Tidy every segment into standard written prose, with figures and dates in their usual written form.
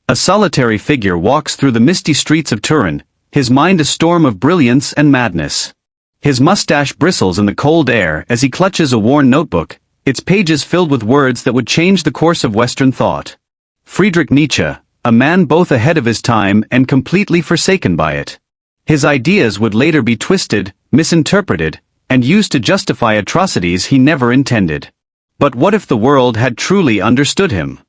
A solitary figure walks through the misty streets of Turin, his mind a storm of brilliance and madness. His mustache bristles in the cold air as he clutches a worn notebook, its pages filled with words that would change the course of Western thought. Friedrich Nietzsche, a man both ahead of his time and completely forsaken by it. His ideas would later be twisted, misinterpreted, and used to justify atrocities he never intended. But what if the world had truly understood him?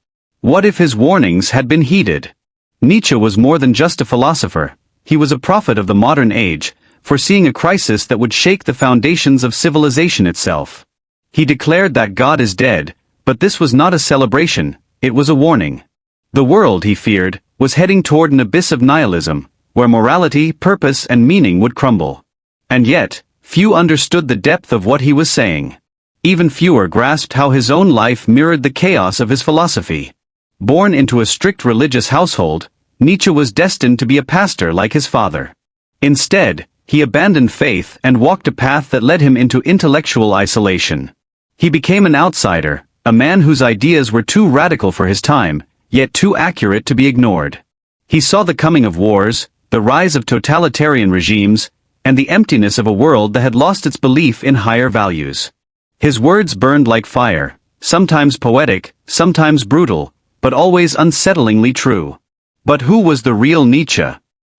What if his warnings had been heeded? Nietzsche was more than just a philosopher. He was a prophet of the modern age, foreseeing a crisis that would shake the foundations of civilization itself. He declared that God is dead, but this was not a celebration, it was a warning. The world, he feared, was heading toward an abyss of nihilism, where morality, purpose, and meaning would crumble. And yet, few understood the depth of what he was saying. Even fewer grasped how his own life mirrored the chaos of his philosophy. Born into a strict religious household, Nietzsche was destined to be a pastor like his father. Instead, he abandoned faith and walked a path that led him into intellectual isolation. He became an outsider, a man whose ideas were too radical for his time, yet too accurate to be ignored. He saw the coming of wars, the rise of totalitarian regimes, and the emptiness of a world that had lost its belief in higher values. His words burned like fire, sometimes poetic, sometimes brutal, but always unsettlingly true. But who was the real Nietzsche?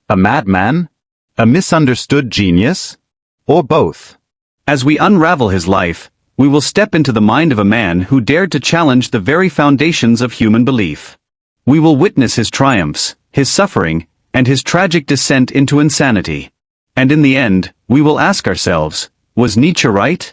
A madman? A misunderstood genius? Or both? As we unravel his life, we will step into the mind of a man who dared to challenge the very foundations of human belief. We will witness his triumphs, his suffering, and his tragic descent into insanity. And in the end, we will ask ourselves, was Nietzsche right?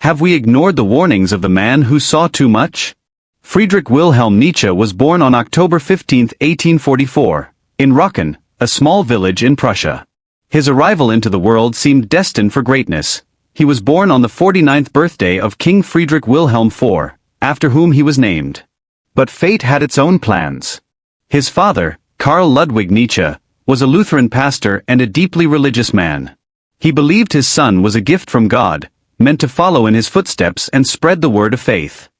Have we ignored the warnings of the man who saw too much? Friedrich Wilhelm Nietzsche was born on October 15, 1844, in Rocken, a small village in Prussia. His arrival into the world seemed destined for greatness. He was born on the 49th birthday of King Friedrich Wilhelm IV, after whom he was named. But fate had its own plans. His father, Karl Ludwig Nietzsche, was a Lutheran pastor and a deeply religious man. He believed his son was a gift from God, meant to follow in his footsteps and spread the word of faith.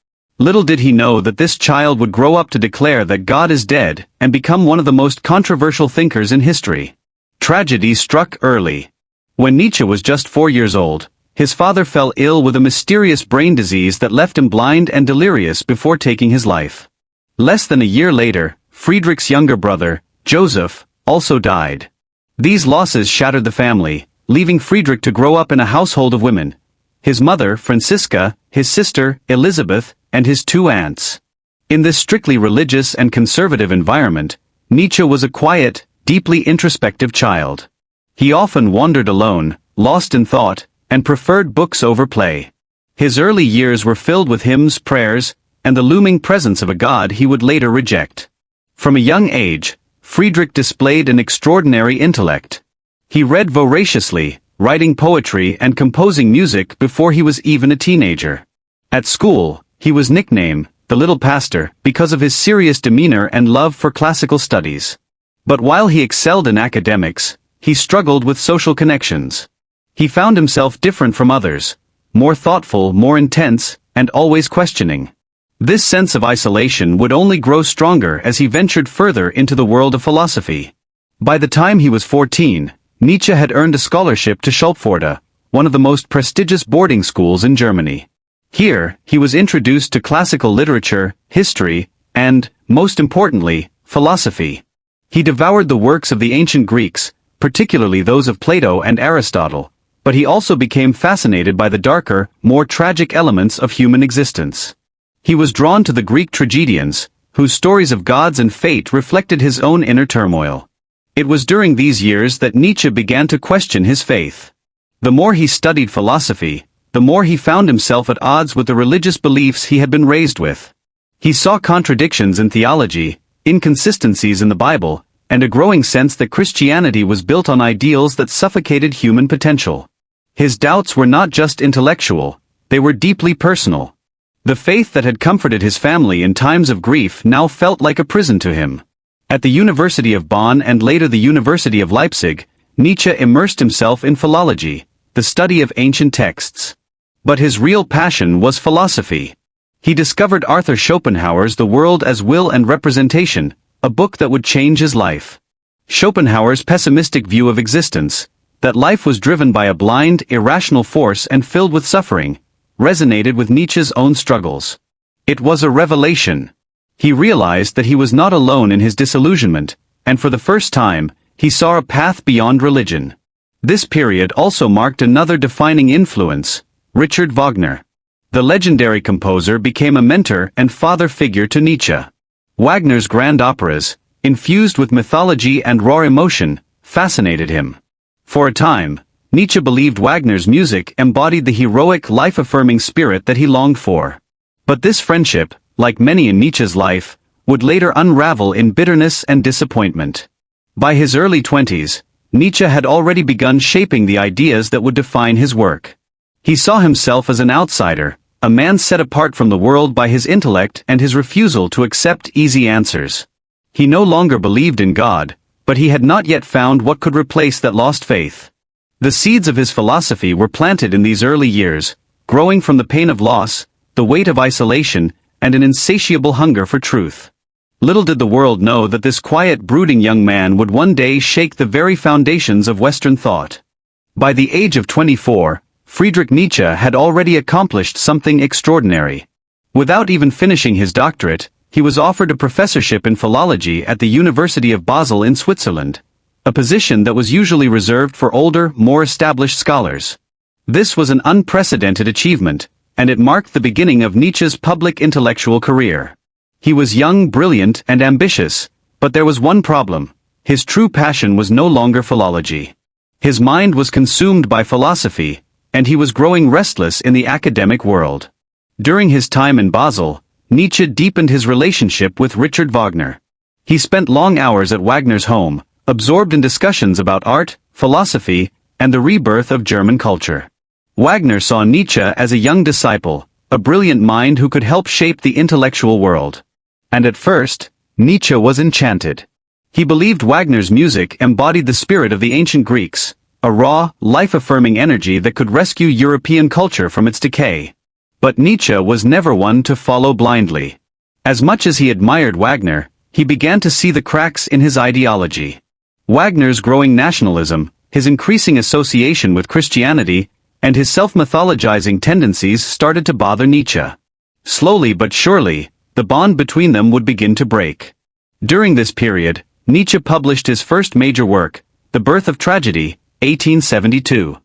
Little did he know that this child would grow up to declare that God is dead and become one of the most controversial thinkers in history. Tragedy struck early. When Nietzsche was just 4 years old, his father fell ill with a mysterious brain disease that left him blind and delirious before taking his life. Less than a year later, Friedrich's younger brother, Joseph, also died. These losses shattered the family, leaving Friedrich to grow up in a household of women. His mother, Franziska, his sister, Elizabeth, and his 2 aunts. In this strictly religious and conservative environment, Nietzsche was a quiet, deeply introspective child. He often wandered alone, lost in thought, and preferred books over play. His early years were filled with hymns, prayers, and the looming presence of a God he would later reject. From a young age, Friedrich displayed an extraordinary intellect. He read voraciously, writing poetry and composing music before he was even a teenager. At school, he was nicknamed the Little Pastor because of his serious demeanor and love for classical studies. But while he excelled in academics, he struggled with social connections. He found himself different from others, more thoughtful, more intense, and always questioning. This sense of isolation would only grow stronger as he ventured further into the world of philosophy. By the time he was 14, Nietzsche had earned a scholarship to Schulpforta, one of the most prestigious boarding schools in Germany. Here, he was introduced to classical literature, history, and, most importantly, philosophy. He devoured the works of the ancient Greeks, particularly those of Plato and Aristotle, but he also became fascinated by the darker, more tragic elements of human existence. He was drawn to the Greek tragedians, whose stories of gods and fate reflected his own inner turmoil. It was during these years that Nietzsche began to question his faith. The more he studied philosophy, the more he found himself at odds with the religious beliefs he had been raised with. He saw contradictions in theology, inconsistencies in the Bible, and a growing sense that Christianity was built on ideals that suffocated human potential. His doubts were not just intellectual, they were deeply personal. The faith that had comforted his family in times of grief now felt like a prison to him. At the University of Bonn and later the University of Leipzig, Nietzsche immersed himself in philology, the study of ancient texts. But his real passion was philosophy. He discovered Arthur Schopenhauer's The World as Will and Representation, a book that would change his life. Schopenhauer's pessimistic view of existence, that life was driven by a blind, irrational force and filled with suffering, resonated with Nietzsche's own struggles. It was a revelation. He realized that he was not alone in his disillusionment, and for the first time, he saw a path beyond religion. This period also marked another defining influence, Richard Wagner. The legendary composer became a mentor and father figure to Nietzsche. Wagner's grand operas, infused with mythology and raw emotion, fascinated him. For a time, Nietzsche believed Wagner's music embodied the heroic, life-affirming spirit that he longed for. But this friendship, like many in Nietzsche's life, would later unravel in bitterness and disappointment. By his early 20s, Nietzsche had already begun shaping the ideas that would define his work. He saw himself as an outsider, a man set apart from the world by his intellect and his refusal to accept easy answers. He no longer believed in God, but he had not yet found what could replace that lost faith. The seeds of his philosophy were planted in these early years, growing from the pain of loss, the weight of isolation, and an insatiable hunger for truth. Little did the world know that this quiet, brooding young man would one day shake the very foundations of Western thought. By the age of 24, Friedrich Nietzsche had already accomplished something extraordinary. Without even finishing his doctorate, he was offered a professorship in philology at the University of Basel in Switzerland, a position that was usually reserved for older, more established scholars. This was an unprecedented achievement, and it marked the beginning of Nietzsche's public intellectual career. He was young, brilliant, and ambitious, but there was one problem: his true passion was no longer philology. His mind was consumed by philosophy, and he was growing restless in the academic world. During his time in Basel, Nietzsche deepened his relationship with Richard Wagner. He spent long hours at Wagner's home, absorbed in discussions about art, philosophy, and the rebirth of German culture. Wagner saw Nietzsche as a young disciple, a brilliant mind who could help shape the intellectual world. And at first, Nietzsche was enchanted. He believed Wagner's music embodied the spirit of the ancient Greeks, a raw, life-affirming energy that could rescue European culture from its decay. But Nietzsche was never one to follow blindly. As much as he admired Wagner, he began to see the cracks in his ideology. Wagner's growing nationalism, his increasing association with Christianity, and his self-mythologizing tendencies started to bother Nietzsche. Slowly but surely, the bond between them would begin to break. During this period, Nietzsche published his first major work, The Birth of Tragedy, 1872.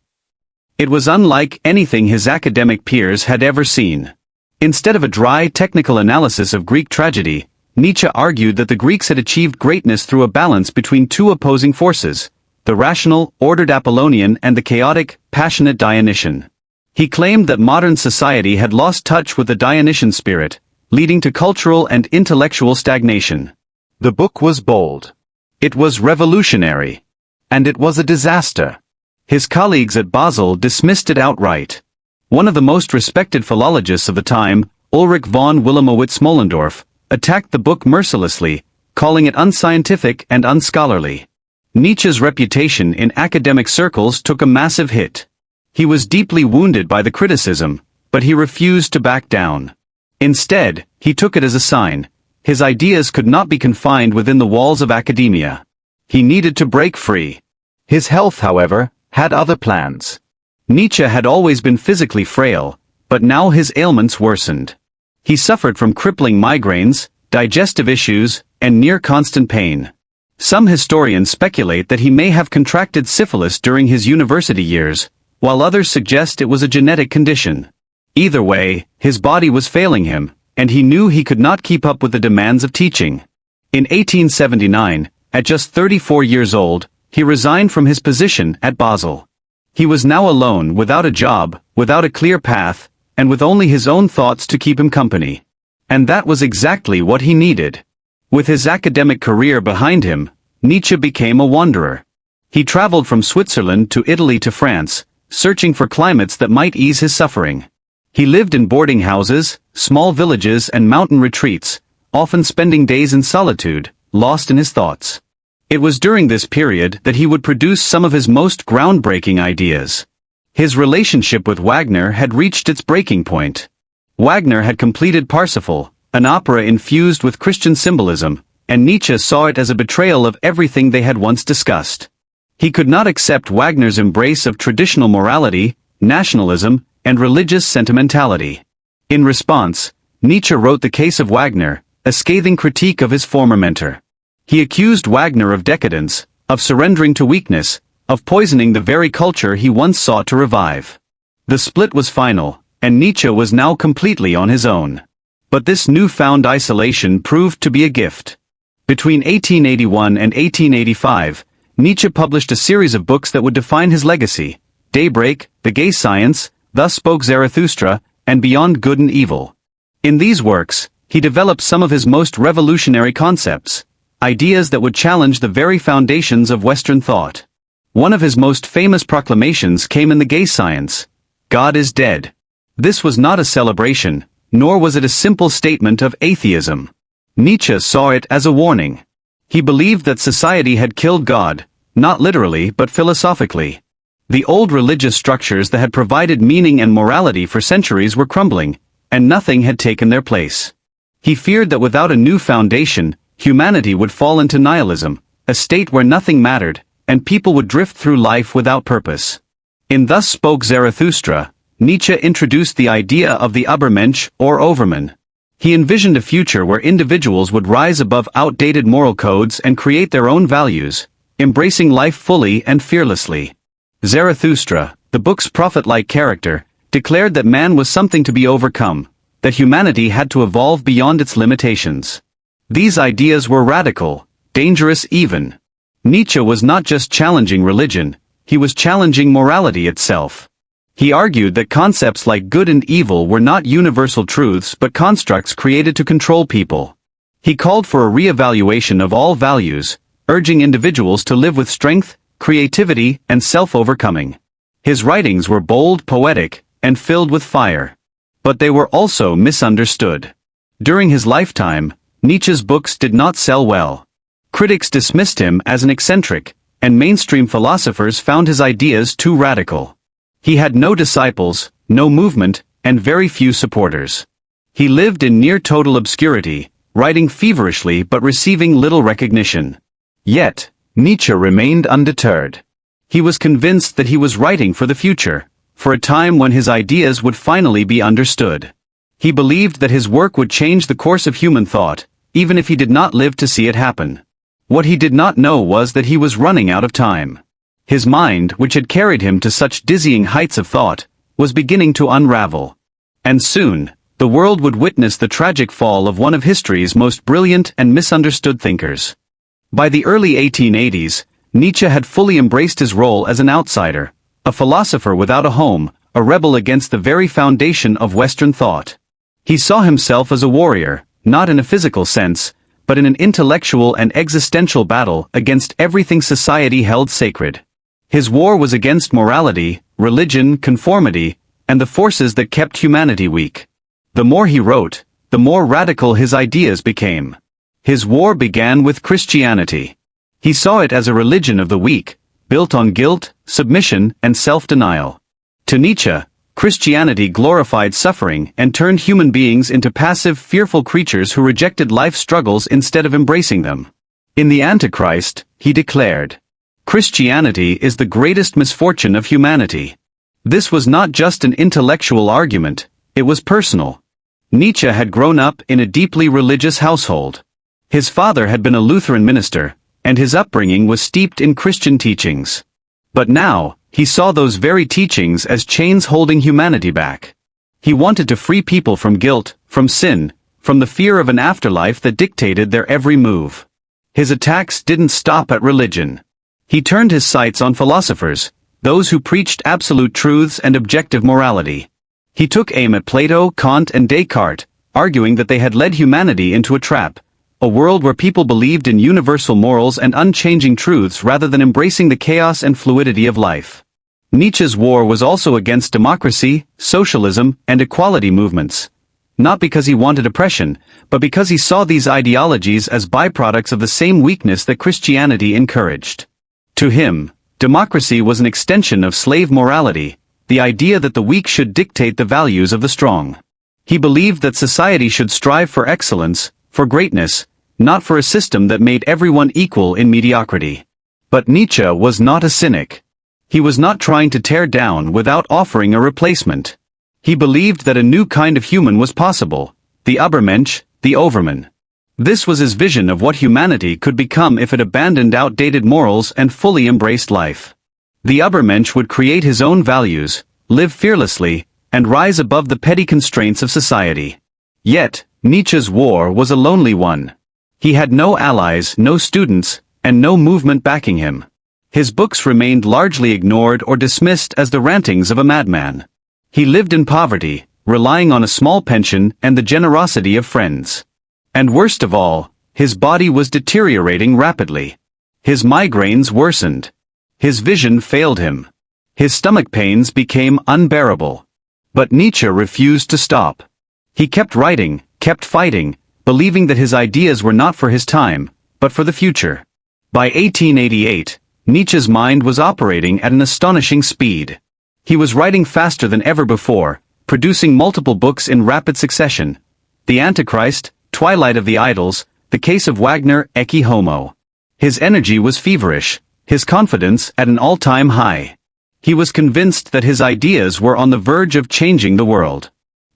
It was unlike anything his academic peers had ever seen. Instead of a dry technical analysis of Greek tragedy, Nietzsche argued that the Greeks had achieved greatness through a balance between two opposing forces, the rational, ordered Apollonian and the chaotic, passionate Dionysian. He claimed that modern society had lost touch with the Dionysian spirit, leading to cultural and intellectual stagnation. The book was bold. It was revolutionary. And it was a disaster. His colleagues at Basel dismissed it outright. One of the most respected philologists of the time, Ulrich von Wilhelmowitz-Moellendorff, attacked the book mercilessly, calling it unscientific and unscholarly. Nietzsche's reputation in academic circles took a massive hit. He was deeply wounded by the criticism, but he refused to back down. Instead, he took it as a sign. His ideas could not be confined within the walls of academia. He needed to break free. His health, however, had other plans. Nietzsche had always been physically frail, but now his ailments worsened. He suffered from crippling migraines, digestive issues, and near-constant pain. Some historians speculate that he may have contracted syphilis during his university years, while others suggest it was a genetic condition. Either way, his body was failing him, and he knew he could not keep up with the demands of teaching. In 1879, at just 34 years old, he resigned from his position at Basel. He was now alone, without a job, without a clear path, and with only his own thoughts to keep him company. And that was exactly what he needed. With his academic career behind him, Nietzsche became a wanderer. He traveled from Switzerland to Italy to France, searching for climates that might ease his suffering. He lived in boarding houses, small villages and mountain retreats, often spending days in solitude, lost in his thoughts. It was during this period that he would produce some of his most groundbreaking ideas. His relationship with Wagner had reached its breaking point. Wagner had completed Parsifal, an opera infused with Christian symbolism, and Nietzsche saw it as a betrayal of everything they had once discussed. He could not accept Wagner's embrace of traditional morality, nationalism, and religious sentimentality. In response, Nietzsche wrote The Case of Wagner, a scathing critique of his former mentor. He accused Wagner of decadence, of surrendering to weakness, of poisoning the very culture he once sought to revive. The split was final, and Nietzsche was now completely on his own. But this newfound isolation proved to be a gift. Between 1881 and 1885, Nietzsche published a series of books that would define his legacy: Daybreak, The Gay Science, Thus Spoke Zarathustra, and Beyond Good and Evil. In these works, he developed some of his most revolutionary concepts, ideas that would challenge the very foundations of Western thought. One of his most famous proclamations came in The Gay Science: God is dead. This was not a celebration, nor was it a simple statement of atheism. Nietzsche saw it as a warning. He believed that society had killed God, not literally but philosophically. The old religious structures that had provided meaning and morality for centuries were crumbling, and nothing had taken their place. He feared that without a new foundation, humanity would fall into nihilism, a state where nothing mattered, and people would drift through life without purpose. In Thus Spoke Zarathustra, Nietzsche introduced the idea of the Übermensch, or overman. He envisioned a future where individuals would rise above outdated moral codes and create their own values, embracing life fully and fearlessly. Zarathustra, the book's prophet-like character, declared that man was something to be overcome, that humanity had to evolve beyond its limitations. These ideas were radical, dangerous even. Nietzsche was not just challenging religion, he was challenging morality itself. He argued that concepts like good and evil were not universal truths but constructs created to control people. He called for a re-evaluation of all values, urging individuals to live with strength, creativity, and self-overcoming. His writings were bold, poetic, and filled with fire. But they were also misunderstood. During his lifetime, Nietzsche's books did not sell well. Critics dismissed him as an eccentric, and mainstream philosophers found his ideas too radical. He had no disciples, no movement, and very few supporters. He lived in near-total obscurity, writing feverishly but receiving little recognition. Yet, Nietzsche remained undeterred. He was convinced that he was writing for the future, for a time when his ideas would finally be understood. He believed that his work would change the course of human thought, even if he did not live to see it happen. What he did not know was that he was running out of time. His mind, which had carried him to such dizzying heights of thought, was beginning to unravel. And soon, the world would witness the tragic fall of one of history's most brilliant and misunderstood thinkers. By the early 1880s, Nietzsche had fully embraced his role as an outsider, a philosopher without a home, a rebel against the very foundation of Western thought. He saw himself as a warrior, not in a physical sense, but in an intellectual and existential battle against everything society held sacred. His war was against morality, religion, conformity, and the forces that kept humanity weak. The more he wrote, the more radical his ideas became. His war began with Christianity. He saw it as a religion of the weak, built on guilt, submission, and self-denial. To Nietzsche, Christianity glorified suffering and turned human beings into passive, fearful creatures who rejected life's struggles instead of embracing them. In The Antichrist, he declared, "Christianity is the greatest misfortune of humanity." This was not just an intellectual argument, it was personal. Nietzsche had grown up in a deeply religious household. His father had been a Lutheran minister, and his upbringing was steeped in Christian teachings. But now, he saw those very teachings as chains holding humanity back. He wanted to free people from guilt, from sin, from the fear of an afterlife that dictated their every move. His attacks didn't stop at religion. He turned his sights on philosophers, those who preached absolute truths and objective morality. He took aim at Plato, Kant, and Descartes, arguing that they had led humanity into a trap, a world where people believed in universal morals and unchanging truths rather than embracing the chaos and fluidity of life. Nietzsche's war was also against democracy, socialism, and equality movements. Not because he wanted oppression, but because he saw these ideologies as byproducts of the same weakness that Christianity encouraged. To him, democracy was an extension of slave morality, the idea that the weak should dictate the values of the strong. He believed that society should strive for excellence, for greatness, not for a system that made everyone equal in mediocrity. But Nietzsche was not a cynic. He was not trying to tear down without offering a replacement. He believed that a new kind of human was possible, the Übermensch, the Overman. This was his vision of what humanity could become if it abandoned outdated morals and fully embraced life. The Übermensch would create his own values, live fearlessly, and rise above the petty constraints of society. Yet, Nietzsche's war was a lonely one. He had no allies, no students, and no movement backing him. His books remained largely ignored or dismissed as the rantings of a madman. He lived in poverty, relying on a small pension and the generosity of friends. And worst of all, his body was deteriorating rapidly. His migraines worsened. His vision failed him. His stomach pains became unbearable. But Nietzsche refused to stop. He kept writing, kept fighting, believing that his ideas were not for his time, but for the future. By 1888, Nietzsche's mind was operating at an astonishing speed. He was writing faster than ever before, producing multiple books in rapid succession. The Antichrist, Twilight of the Idols, The Case of Wagner, Ecce Homo. His energy was feverish, his confidence at an all-time high. He was convinced that his ideas were on the verge of changing the world.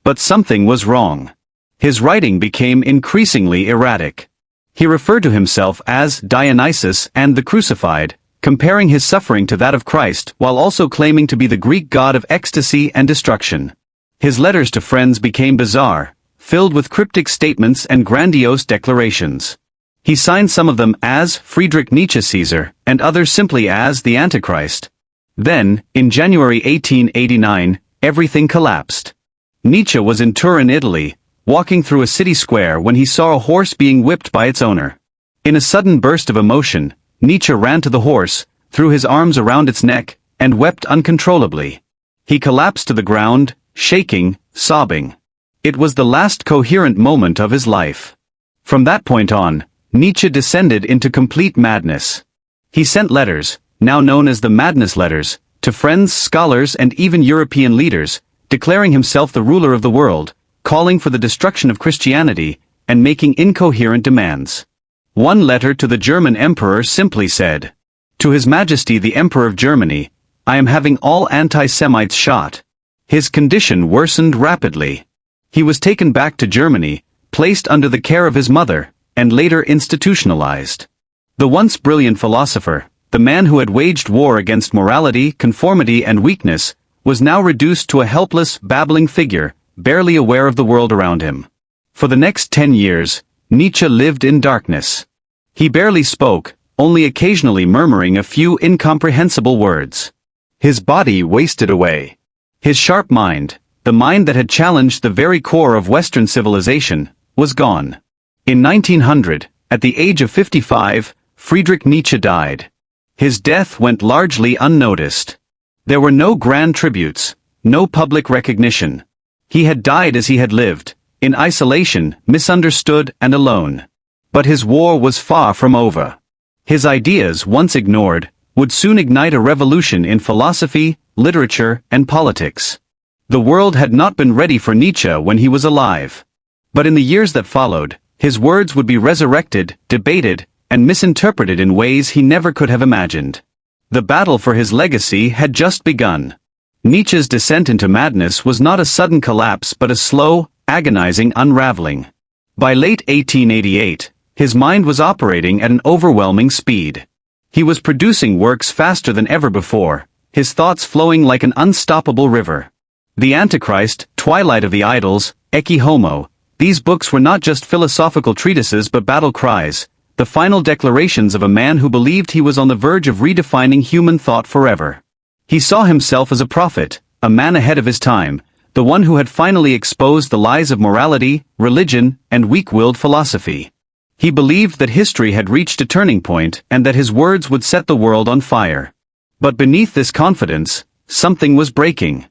But something was wrong. His writing became increasingly erratic. He referred to himself as Dionysus and the Crucified, comparing his suffering to that of Christ while also claiming to be the Greek god of ecstasy and destruction. His letters to friends became bizarre, filled with cryptic statements and grandiose declarations. He signed some of them as Friedrich Nietzsche Caesar and others simply as the Antichrist. Then, in January 1889, everything collapsed. Nietzsche was in Turin, Italy, walking through a city square when he saw a horse being whipped by its owner. In a sudden burst of emotion, Nietzsche ran to the horse, threw his arms around its neck, and wept uncontrollably. He collapsed to the ground, shaking, sobbing. It was the last coherent moment of his life. From that point on, Nietzsche descended into complete madness. He sent letters, now known as the Madness Letters, to friends, scholars, and even European leaders, declaring himself the ruler of the world, calling for the destruction of Christianity, and making incoherent demands. One letter to the German emperor simply said, "To His Majesty the Emperor of Germany, I am having all anti-Semites shot." His condition worsened rapidly. He was taken back to Germany, placed under the care of his mother, and later institutionalized. The once brilliant philosopher, the man who had waged war against morality, conformity, and weakness, was now reduced to a helpless, babbling figure, barely aware of the world around him. For the next 10 years, Nietzsche lived in darkness. He barely spoke, only occasionally murmuring a few incomprehensible words. His body wasted away. His sharp mind, the mind that had challenged the very core of Western civilization, was gone. In 1900, at the age of 55, Friedrich Nietzsche died. His death went largely unnoticed. There were no grand tributes, no public recognition. He had died as he had lived, in isolation, misunderstood and alone. But his war was far from over. His ideas, once ignored, would soon ignite a revolution in philosophy, literature, and politics. The world had not been ready for Nietzsche when he was alive. But in the years that followed, his words would be resurrected, debated, and misinterpreted in ways he never could have imagined. The battle for his legacy had just begun. Nietzsche's descent into madness was not a sudden collapse but a slow, agonizing unraveling. By late 1888, his mind was operating at an overwhelming speed. He was producing works faster than ever before, his thoughts flowing like an unstoppable river. The Antichrist, Twilight of the Idols, Ecce Homo, these books were not just philosophical treatises but battle cries, the final declarations of a man who believed he was on the verge of redefining human thought forever. He saw himself as a prophet, a man ahead of his time, the one who had finally exposed the lies of morality, religion, and weak-willed philosophy. He believed that history had reached a turning point and that his words would set the world on fire. But beneath this confidence, something was breaking.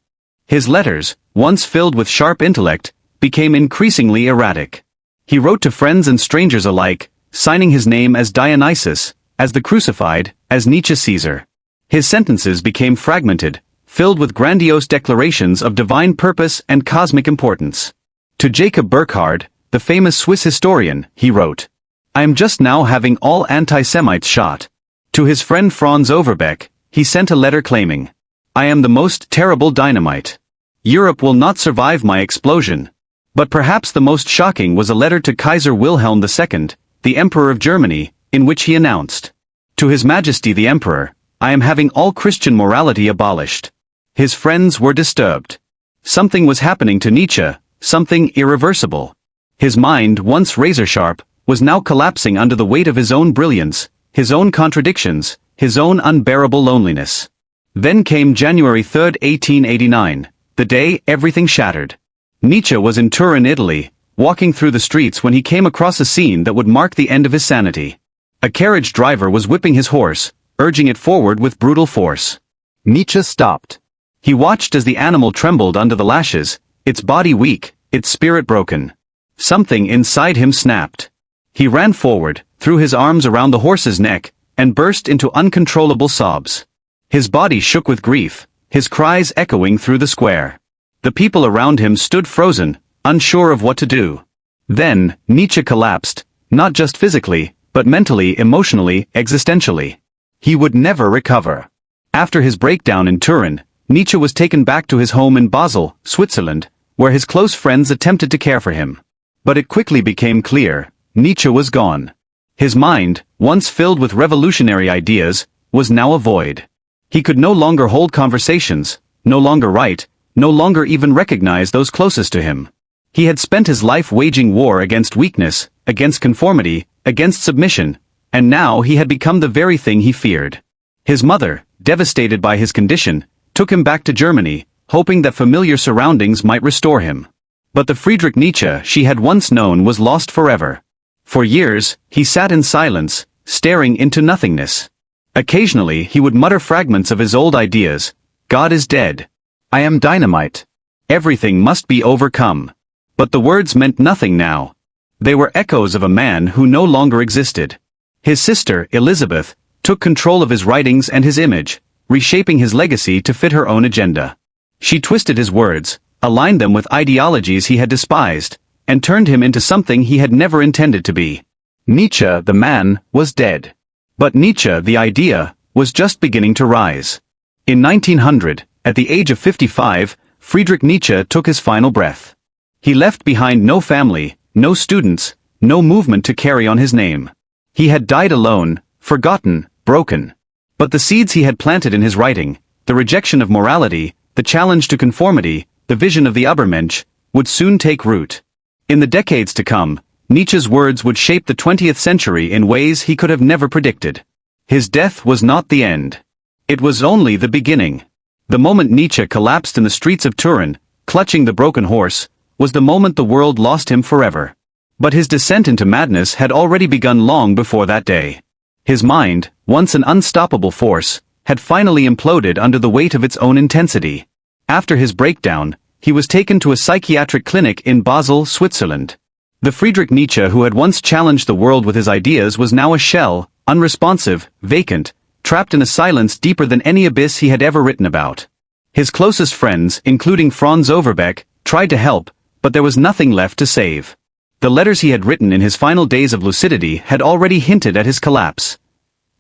His letters, once filled with sharp intellect, became increasingly erratic. He wrote to friends and strangers alike, signing his name as Dionysus, as the Crucified, as Nietzsche Caesar. His sentences became fragmented, filled with grandiose declarations of divine purpose and cosmic importance. To Jacob Burckhardt, the famous Swiss historian, he wrote, I am just now having all anti-Semites shot. To his friend Franz Overbeck, he sent a letter claiming, I am the most terrible dynamite. Europe will not survive my explosion. But perhaps the most shocking was a letter to Kaiser Wilhelm II, the Emperor of Germany, in which he announced, to His Majesty the Emperor, I am having all Christian morality abolished. His friends were disturbed. Something was happening to Nietzsche, something irreversible. His mind, once razor-sharp, was now collapsing under the weight of his own brilliance, his own contradictions, his own unbearable loneliness. Then came January 3, 1889, the day everything shattered. Nietzsche was in Turin, Italy, walking through the streets when he came across a scene that would mark the end of his sanity. A carriage driver was whipping his horse, urging it forward with brutal force. Nietzsche stopped. He watched as the animal trembled under the lashes, its body weak, its spirit broken. Something inside him snapped. He ran forward, threw his arms around the horse's neck, and burst into uncontrollable sobs. His body shook with grief, his cries echoing through the square. The people around him stood frozen, unsure of what to do. Then, Nietzsche collapsed, not just physically, but mentally, emotionally, existentially. He would never recover. After his breakdown in Turin, Nietzsche was taken back to his home in Basel, Switzerland, where his close friends attempted to care for him. But it quickly became clear, Nietzsche was gone. His mind, once filled with revolutionary ideas, was now a void. He could no longer hold conversations, no longer write, no longer even recognize those closest to him. He had spent his life waging war against weakness, against conformity, against submission, and now he had become the very thing he feared. His mother, devastated by his condition, took him back to Germany, hoping that familiar surroundings might restore him. But the Friedrich Nietzsche she had once known was lost forever. For years, he sat in silence, staring into nothingness. Occasionally he would mutter fragments of his old ideas. God is dead. I am dynamite. Everything must be overcome. But the words meant nothing now. They were echoes of a man who no longer existed. His sister, Elizabeth, took control of his writings and his image, reshaping his legacy to fit her own agenda. She twisted his words, aligned them with ideologies he had despised, and turned him into something he had never intended to be. Nietzsche, the man, was dead. But Nietzsche, the idea, was just beginning to rise. In 1900, at the age of 55, Friedrich Nietzsche took his final breath. He left behind no family, no students, no movement to carry on his name. He had died alone, forgotten, broken. But the seeds he had planted in his writing, the rejection of morality, the challenge to conformity, the vision of the Übermensch, would soon take root. In the decades to come, Nietzsche's words would shape the 20th century in ways he could have never predicted. His death was not the end. It was only the beginning. The moment Nietzsche collapsed in the streets of Turin, clutching the broken horse, was the moment the world lost him forever. But his descent into madness had already begun long before that day. His mind, once an unstoppable force, had finally imploded under the weight of its own intensity. After his breakdown, he was taken to a psychiatric clinic in Basel, Switzerland. The Friedrich Nietzsche who had once challenged the world with his ideas was now a shell, unresponsive, vacant, trapped in a silence deeper than any abyss he had ever written about. His closest friends, including Franz Overbeck, tried to help, but there was nothing left to save. The letters he had written in his final days of lucidity had already hinted at his collapse.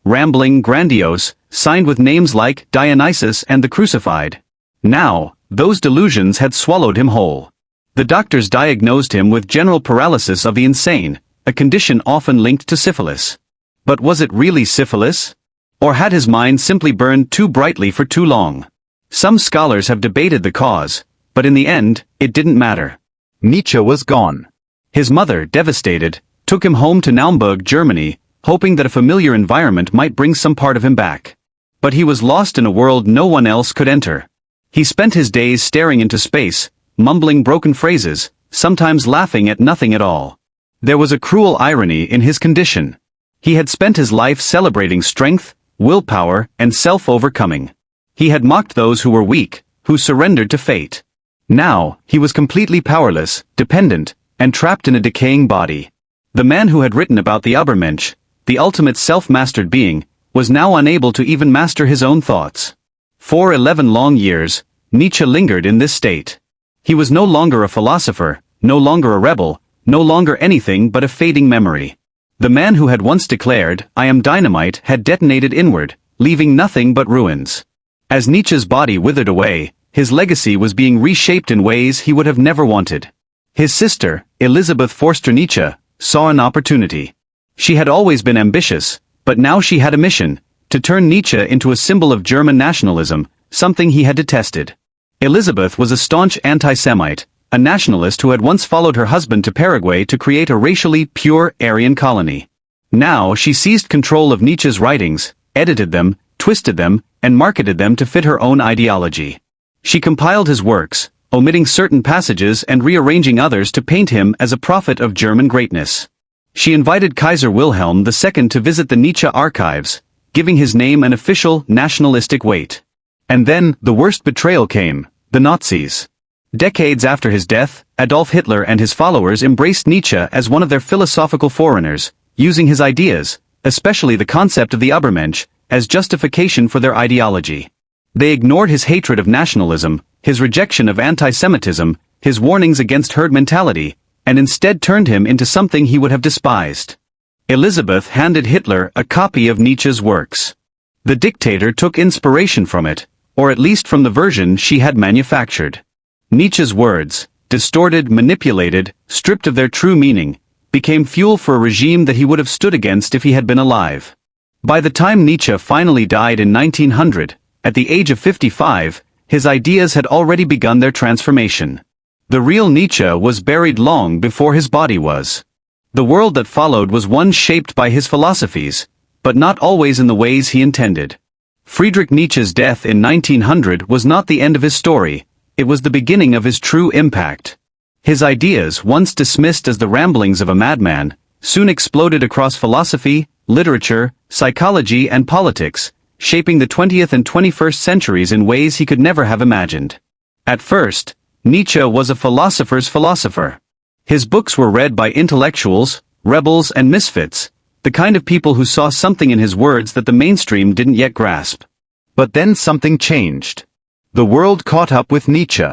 Rambling, grandiose, signed with names like Dionysus and the Crucified. Now, those delusions had swallowed him whole. The doctors diagnosed him with general paralysis of the insane, a condition often linked to syphilis. But was it really syphilis? Or had his mind simply burned too brightly for too long? Some scholars have debated the cause, but in the end, it didn't matter. Nietzsche was gone. His mother, devastated, took him home to Naumburg, Germany, hoping that a familiar environment might bring some part of him back. But he was lost in a world no one else could enter. He spent his days staring into space, mumbling broken phrases, sometimes laughing at nothing at all. There was a cruel irony in his condition. He had spent his life celebrating strength, willpower, and self-overcoming. He had mocked those who were weak, who surrendered to fate. Now, he was completely powerless, dependent, and trapped in a decaying body. The man who had written about the Übermensch, the ultimate self-mastered being, was now unable to even master his own thoughts. For 11 long years, Nietzsche lingered in this state. He was no longer a philosopher, no longer a rebel, no longer anything but a fading memory. The man who had once declared, "I am dynamite," had detonated inward, leaving nothing but ruins. As Nietzsche's body withered away, his legacy was being reshaped in ways he would have never wanted. His sister, Elisabeth Forster Nietzsche, saw an opportunity. She had always been ambitious, but now she had a mission: to turn Nietzsche into a symbol of German nationalism, something he had detested. Elisabeth was a staunch anti-Semite, a nationalist who had once followed her husband to Paraguay to create a racially pure Aryan colony. Now she seized control of Nietzsche's writings, edited them, twisted them, and marketed them to fit her own ideology. She compiled his works, omitting certain passages and rearranging others to paint him as a prophet of German greatness. She invited Kaiser Wilhelm II to visit the Nietzsche archives, giving his name an official, nationalistic weight. And then, the worst betrayal came: the Nazis. Decades after his death, Adolf Hitler and his followers embraced Nietzsche as one of their philosophical forerunners, using his ideas, especially the concept of the Übermensch, as justification for their ideology. They ignored his hatred of nationalism, his rejection of anti-Semitism, his warnings against herd mentality, and instead turned him into something he would have despised. Elisabeth handed Hitler a copy of Nietzsche's works. The dictator took inspiration from it, or at least from the version she had manufactured. Nietzsche's words, distorted, manipulated, stripped of their true meaning, became fuel for a regime that he would have stood against if he had been alive. By the time Nietzsche finally died in 1900, at the age of 55, his ideas had already begun their transformation. The real Nietzsche was buried long before his body was. The world that followed was one shaped by his philosophies, but not always in the ways he intended. Friedrich Nietzsche's death in 1900 was not the end of his story, it was the beginning of his true impact. His ideas, once dismissed as the ramblings of a madman, soon exploded across philosophy, literature, psychology and politics, shaping the 20th and 21st centuries in ways he could never have imagined. At first, Nietzsche was a philosopher's philosopher. His books were read by intellectuals, rebels and misfits, the kind of people who saw something in his words that the mainstream didn't yet grasp. But then something changed. The world caught up with Nietzsche.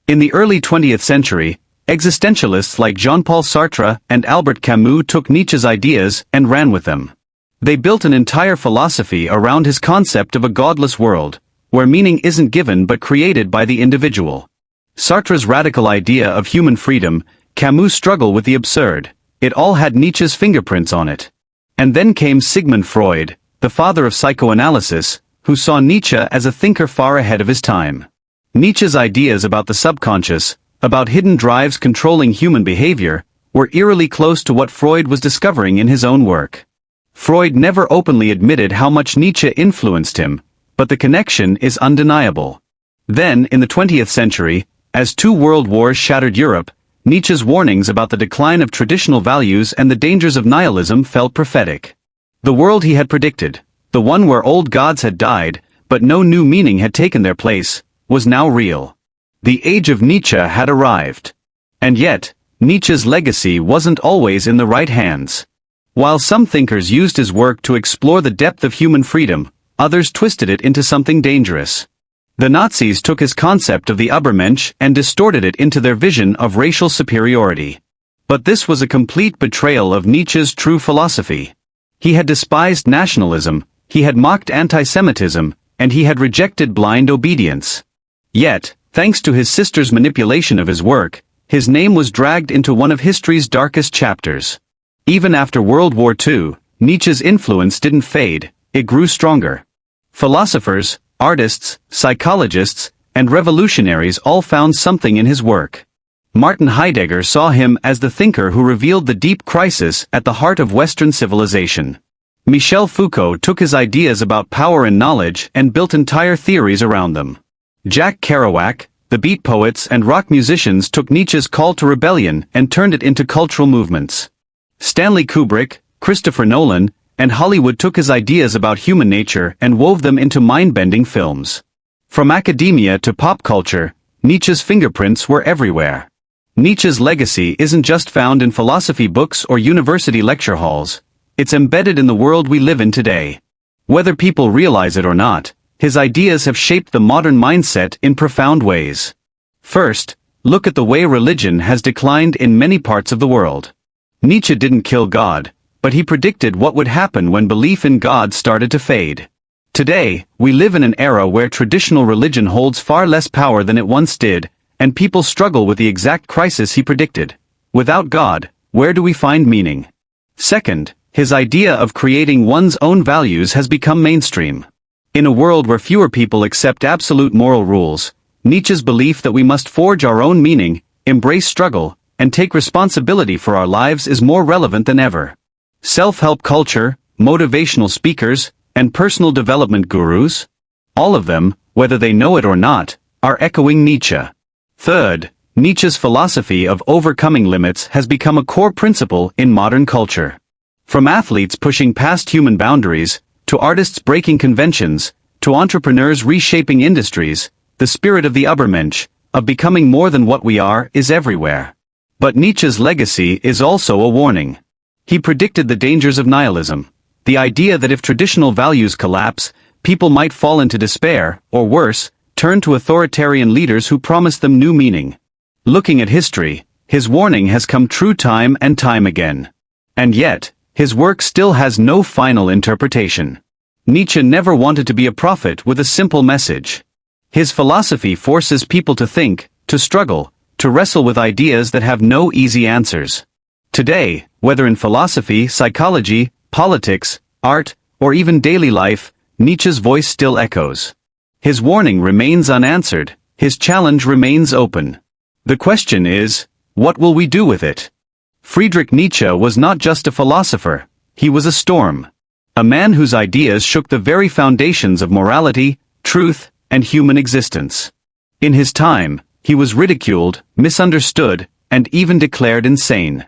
In the early 20th century, existentialists like Jean-Paul Sartre and Albert Camus took Nietzsche's ideas and ran with them. They built an entire philosophy around his concept of a godless world, where meaning isn't given but created by the individual. Sartre's radical idea of human freedom, Camus' struggle with the absurd, it all had Nietzsche's fingerprints on it. And then came Sigmund Freud, the father of psychoanalysis, who saw Nietzsche as a thinker far ahead of his time. Nietzsche's ideas about the subconscious, about hidden drives controlling human behavior, were eerily close to what Freud was discovering in his own work. Freud never openly admitted how much Nietzsche influenced him, but the connection is undeniable. Then, in the 20th century, as two world wars shattered Europe, Nietzsche's warnings about the decline of traditional values and the dangers of nihilism felt prophetic. The world he had predicted, the one where old gods had died, but no new meaning had taken their place, was now real. The age of Nietzsche had arrived. And yet, Nietzsche's legacy wasn't always in the right hands. While some thinkers used his work to explore the depth of human freedom, others twisted it into something dangerous. The Nazis took his concept of the Übermensch and distorted it into their vision of racial superiority. But this was a complete betrayal of Nietzsche's true philosophy. He had despised nationalism, he had mocked anti-Semitism, and he had rejected blind obedience. Yet, thanks to his sister's manipulation of his work, his name was dragged into one of history's darkest chapters. Even after World War II, Nietzsche's influence didn't fade, it grew stronger. Philosophers, artists, psychologists, and revolutionaries all found something in his work. Martin Heidegger saw him as the thinker who revealed the deep crisis at the heart of Western civilization. Michel Foucault took his ideas about power and knowledge and built entire theories around them. Jack Kerouac, the beat poets and rock musicians took Nietzsche's call to rebellion and turned it into cultural movements. Stanley Kubrick, Christopher Nolan, and Hollywood took his ideas about human nature and wove them into mind-bending films. From academia to pop culture, Nietzsche's fingerprints were everywhere. Nietzsche's legacy isn't just found in philosophy books or university lecture halls, it's embedded in the world we live in today. Whether people realize it or not, his ideas have shaped the modern mindset in profound ways. First, look at the way religion has declined in many parts of the world. Nietzsche didn't kill God, but he predicted what would happen when belief in God started to fade. Today, we live in an era where traditional religion holds far less power than it once did, and people struggle with the exact crisis he predicted. Without God, where do we find meaning? Second, his idea of creating one's own values has become mainstream. In a world where fewer people accept absolute moral rules, Nietzsche's belief that we must forge our own meaning, embrace struggle, and take responsibility for our lives is more relevant than ever. Self-help culture, motivational speakers, and personal development gurus, all of them, whether they know it or not, are echoing Nietzsche. Third, Nietzsche's philosophy of overcoming limits has become a core principle in modern culture. From athletes pushing past human boundaries, to artists breaking conventions, to entrepreneurs reshaping industries, the spirit of the Übermensch, of becoming more than what we are, is everywhere. But Nietzsche's legacy is also a warning. He predicted the dangers of nihilism, the idea that if traditional values collapse, people might fall into despair, or worse, turn to authoritarian leaders who promise them new meaning. Looking at history, his warning has come true time and time again. And yet, his work still has no final interpretation. Nietzsche never wanted to be a prophet with a simple message. His philosophy forces people to think, to struggle, to wrestle with ideas that have no easy answers. Today, whether in philosophy, psychology, politics, art, or even daily life, Nietzsche's voice still echoes. His warning remains unanswered, his challenge remains open. The question is, what will we do with it? Friedrich Nietzsche was not just a philosopher, he was a storm. A man whose ideas shook the very foundations of morality, truth, and human existence. In his time, he was ridiculed, misunderstood, and even declared insane.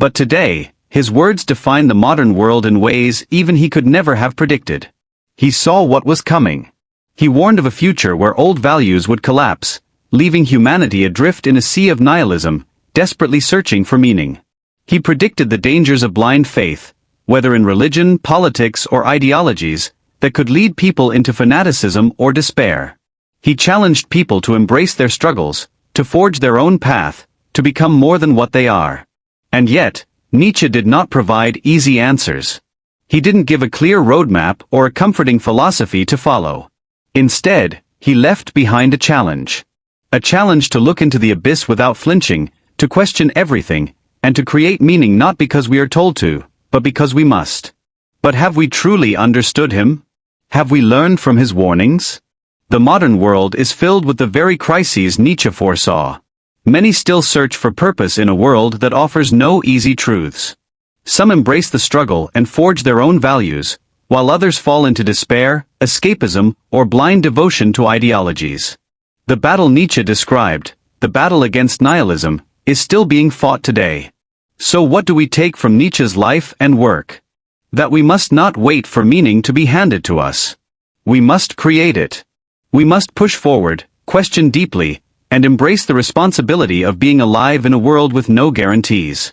But today, his words define the modern world in ways even he could never have predicted. He saw what was coming. He warned of a future where old values would collapse, leaving humanity adrift in a sea of nihilism, desperately searching for meaning. He predicted the dangers of blind faith, whether in religion, politics, or ideologies, that could lead people into fanaticism or despair. He challenged people to embrace their struggles, to forge their own path, to become more than what they are. And yet, Nietzsche did not provide easy answers. He didn't give a clear roadmap or a comforting philosophy to follow. Instead, he left behind a challenge. A challenge to look into the abyss without flinching, to question everything, and to create meaning not because we are told to, but because we must. But have we truly understood him? Have we learned from his warnings? The modern world is filled with the very crises Nietzsche foresaw. Many still search for purpose in a world that offers no easy truths. Some embrace the struggle and forge their own values, while others fall into despair, escapism, or blind devotion to ideologies. The battle Nietzsche described, the battle against nihilism, is still being fought today. So what do we take from Nietzsche's life and work? That we must not wait for meaning to be handed to us. We must create it. We must push forward, question deeply, and embrace the responsibility of being alive in a world with no guarantees.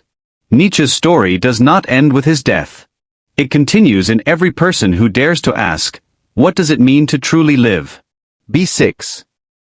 Nietzsche's story does not end with his death. It continues in every person who dares to ask, what does it mean to truly live? B6